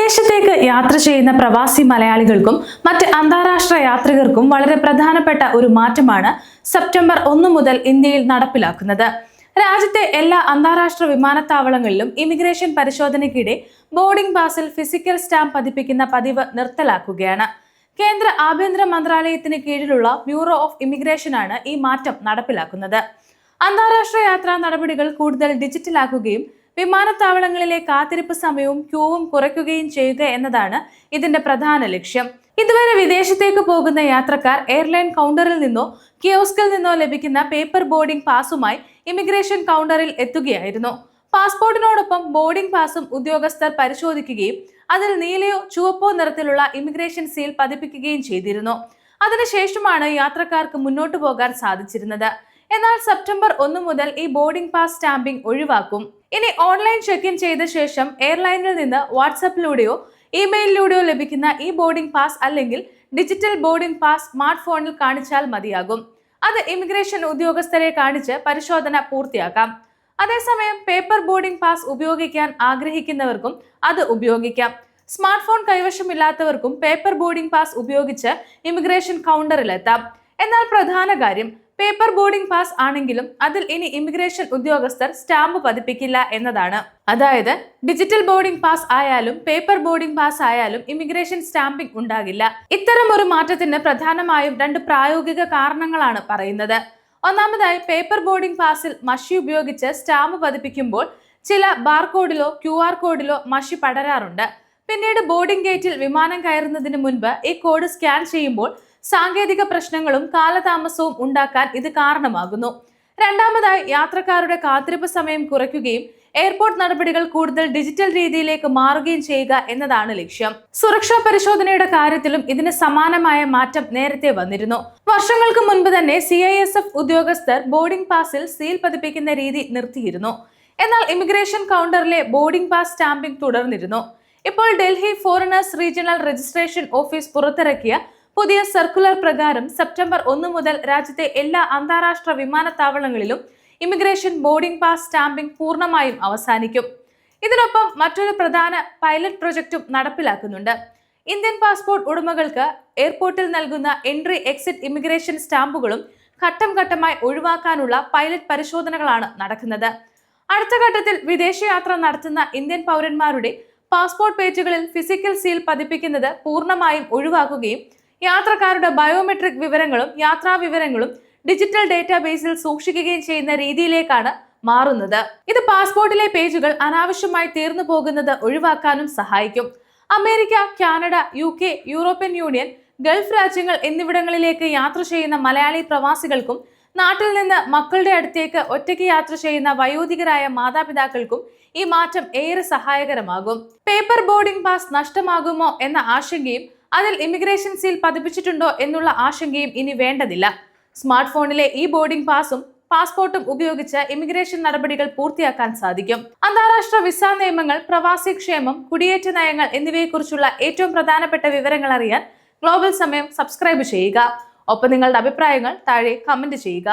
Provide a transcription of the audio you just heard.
വിദേശത്തേക്ക് യാത്ര ചെയ്യുന്ന പ്രവാസി മലയാളികൾക്കും മറ്റ് അന്താരാഷ്ട്ര യാത്രികർക്കും വളരെ പ്രധാനപ്പെട്ട ഒരു മാറ്റമാണ് സെപ്റ്റംബർ 1 മുതൽ ഇന്ത്യയിൽ നടപ്പിലാക്കുന്നത്. രാജ്യത്തെ എല്ലാ അന്താരാഷ്ട്ര വിമാനത്താവളങ്ങളിലും ഇമിഗ്രേഷൻ പരിശോധനയ്ക്കിടെ ബോർഡിംഗ് പാസിൽ ഫിസിക്കൽ സ്റ്റാമ്പ് പതിപ്പിക്കുന്ന പതിവ് നിർത്തലാക്കുകയാണ്. കേന്ദ്ര ആഭ്യന്തര മന്ത്രാലയത്തിന് കീഴിലുള്ള ബ്യൂറോ ഓഫ് ഇമിഗ്രേഷനാണ് ഈ മാറ്റം നടപ്പിലാക്കുന്നത്. അന്താരാഷ്ട്ര യാത്രാ നടപടികൾ കൂടുതൽ ഡിജിറ്റലാക്കുകയും വിമാനത്താവളങ്ങളിലെ കാത്തിരിപ്പ് സമയവും ക്യൂവും കുറയ്ക്കുകയും ചെയ്യുക എന്നതാണ് ഇതിന്റെ പ്രധാന ലക്ഷ്യം. ഇതുവരെ വിദേശത്തേക്ക് പോകുന്ന യാത്രക്കാർ എയർലൈൻ കൗണ്ടറിൽ നിന്നോ കിയോസ്കിൽ നിന്നോ ലഭിക്കുന്ന പേപ്പർ ബോർഡിംഗ് പാസുമായി ഇമിഗ്രേഷൻ കൗണ്ടറിൽ എത്തുകയായിരുന്നു. പാസ്പോർട്ടിനോടൊപ്പം ബോർഡിംഗ് പാസും ഉദ്യോഗസ്ഥർ പരിശോധിക്കുകയും അതിൽ നീലയോ ചുവപ്പോ നിറത്തിലുള്ള ഇമിഗ്രേഷൻ സീൽ പതിപ്പിക്കുകയും ചെയ്തിരുന്നു. അതിനുശേഷമാണ് യാത്രക്കാർക്ക് മുന്നോട്ടു പോകാൻ സാധിച്ചിരുന്നത്. എന്നാൽ സെപ്റ്റംബർ 1 മുതൽ ഈ ബോർഡിംഗ് പാസ് സ്റ്റാമ്പിംഗ് ഒഴിവാക്കും. ഇനി ഓൺലൈൻ ചെക്ക് ഇൻ ചെയ്ത ശേഷം എയർലൈനിൽ നിന്ന് വാട്സാപ്പിലൂടെയോ ഇമെയിലിലൂടെയോ ലഭിക്കുന്ന ഈ ബോർഡിംഗ് പാസ് അല്ലെങ്കിൽ ഡിജിറ്റൽ ബോർഡിംഗ് പാസ് സ്മാർട്ട് ഫോണിൽ കാണിച്ചാൽ മതിയാകും. അത് ഇമിഗ്രേഷൻ ഉദ്യോഗസ്ഥരെ കാണിച്ച് പരിശോധന പൂർത്തിയാക്കാം. അതേസമയം പേപ്പർ ബോർഡിംഗ് പാസ് ഉപയോഗിക്കാൻ ആഗ്രഹിക്കുന്നവർക്കും അത് ഉപയോഗിക്കാം. സ്മാർട്ട് ഫോൺ കൈവശമില്ലാത്തവർക്കും പേപ്പർ ബോർഡിംഗ് പാസ് ഉപയോഗിച്ച് ഇമിഗ്രേഷൻ കൗണ്ടറിലെത്താം. എന്നാൽ പ്രധാന കാര്യം, പേപ്പർ ബോർഡിംഗ് പാസ് ആണെങ്കിലും അതിൽ ഇനി ഇമിഗ്രേഷൻ ഉദ്യോഗസ്ഥർ സ്റ്റാമ്പ് പതിപ്പിക്കില്ല എന്നതാണ്. അതായത് ഡിജിറ്റൽ ബോർഡിംഗ് പാസ് ആയാലും പേപ്പർ ബോർഡിംഗ് പാസ് ആയാലും ഇമിഗ്രേഷൻ സ്റ്റാമ്പിംഗ് ഉണ്ടാകില്ല. ഇത്തരം ഒരു മാറ്റത്തിന് പ്രധാനമായും 2 പ്രായോഗിക കാരണങ്ങളാണ് പറയുന്നത്. ഒന്നാമതായി, പേപ്പർ ബോർഡിംഗ് പാസിൽ മഷി ഉപയോഗിച്ച് സ്റ്റാമ്പ് പതിപ്പിക്കുമ്പോൾ ചില ബാർകോഡിലോ QR കോഡിലോ മഷി പടരാറുണ്ട്. പിന്നീട് ബോർഡിംഗ് ഗേറ്റിൽ വിമാനം കയറുന്നതിന് മുൻപ് ഈ കോഡ് സ്കാൻ ചെയ്യുമ്പോൾ സാങ്കേതിക പ്രശ്നങ്ങളും കാലതാമസവും ഉണ്ടാക്കാൻ ഇത് കാരണമാകുന്നു. രണ്ടാമതായി, യാത്രക്കാരുടെ കാത്തിരിപ്പ് സമയം കുറയ്ക്കുകയും എയർപോർട്ട് നടപടികൾ കൂടുതൽ ഡിജിറ്റൽ രീതിയിലേക്ക് മാറുകയും ചെയ്യുക എന്നതാണ് ലക്ഷ്യം. സുരക്ഷാ പരിശോധനയുടെ കാര്യത്തിലും ഇതിന് സമാനമായ മാറ്റം നേരത്തെ വന്നിരുന്നു. വർഷങ്ങൾക്ക് മുൻപ് തന്നെ CISF ഉദ്യോഗസ്ഥർ ബോർഡിംഗ് പാസിൽ സീൽ പതിപ്പിക്കുന്ന രീതി നിർത്തിയിരുന്നു. എന്നാൽ ഇമിഗ്രേഷൻ കൗണ്ടറിലെ ബോർഡിംഗ് പാസ് സ്റ്റാമ്പിംഗ് തുടർന്നിരുന്നു. ഇപ്പോൾ Delhi foreigners regional registration office പുറത്തിറക്കിയ പുതിയ സർക്കുലർ പ്രകാരം സെപ്റ്റംബർ 1 മുതൽ രാജ്യത്തെ എല്ലാ അന്താരാഷ്ട്ര വിമാനത്താവളങ്ങളിലും ഇമിഗ്രേഷൻ ബോർഡിംഗ് പാസ് സ്റ്റാമ്പിംഗ് പൂർണ്ണമായും അവസാനിക്കും. ഇതിനൊപ്പം മറ്റൊരു പ്രധാന പൈലറ്റ് പ്രൊജക്റ്റും നടപ്പിലാക്കുന്നുണ്ട്. ഇന്ത്യൻ പാസ്പോർട്ട് ഉടമകൾക്ക് എയർപോർട്ടിൽ നൽകുന്ന എൻട്രി എക്സിറ്റ് ഇമിഗ്രേഷൻ സ്റ്റാമ്പുകളും ഘട്ടം ഘട്ടമായി ഒഴിവാക്കാനുള്ള പൈലറ്റ് പരിശോധനകളാണ് നടക്കുന്നത്. അടുത്ത ഘട്ടത്തിൽ വിദേശയാത്ര നടത്തുന്ന ഇന്ത്യൻ പൗരന്മാരുടെ പാസ്പോർട്ട് പേജുകളിൽ ഫിസിക്കൽ സീൽ പതിപ്പിക്കുന്നത് പൂർണ്ണമായും ഒഴിവാക്കുകയും യാത്രക്കാരുടെ ബയോമെട്രിക് വിവരങ്ങളും യാത്രാ വിവരങ്ങളും ഡിജിറ്റൽ ഡേറ്റാബേസിൽ സൂക്ഷിക്കുകയും ചെയ്യുന്ന രീതിയിലേക്കാണ് മാറുന്നത്. ഇത് പാസ്പോർട്ടിലെ പേജുകൾ അനാവശ്യമായി തീർന്നു പോകുന്നത് ഒഴിവാക്കാനും സഹായിക്കും. America, Canada, UK, European union, Gulf രാജ്യങ്ങൾ എന്നിവിടങ്ങളിലേക്ക് യാത്ര ചെയ്യുന്ന മലയാളി പ്രവാസികൾക്കും നാട്ടിൽ നിന്ന് മക്കളുടെ അടുത്തേക്ക് ഒറ്റയ്ക്ക് യാത്ര ചെയ്യുന്ന വയോധികരായ മാതാപിതാക്കൾക്കും ഈ മാറ്റം ഏറെ സഹായകരമാകും. പേപ്പർ ബോർഡിംഗ് പാസ് നഷ്ടമാകുമോ എന്ന ആശങ്കയും അതിൽ ഇമിഗ്രേഷൻ സീൽ പതിപ്പിച്ചിട്ടുണ്ടോ എന്നുള്ള ആശങ്കയും ഇനി വേണ്ടതില്ല. സ്മാർട്ട് ഫോണിലെ ഈ ബോർഡിംഗ് പാസും പാസ്പോർട്ടും ഉപയോഗിച്ച് ഇമിഗ്രേഷൻ നടപടികൾ പൂർത്തിയാക്കാൻ സാധിക്കും. അന്താരാഷ്ട്ര വിസ നിയമങ്ങൾ, പ്രവാസി ക്ഷേമം, കുടിയേറ്റ നയങ്ങൾ എന്നിവയെക്കുറിച്ചുള്ള ഏറ്റവും പ്രധാനപ്പെട്ട വിവരങ്ങൾ അറിയാൻ ഗ്ലോബൽ സമയം സബ്സ്ക്രൈബ് ചെയ്യുക. ഒപ്പം നിങ്ങളുടെ അഭിപ്രായങ്ങൾ താഴെ കമന്റ് ചെയ്യുക.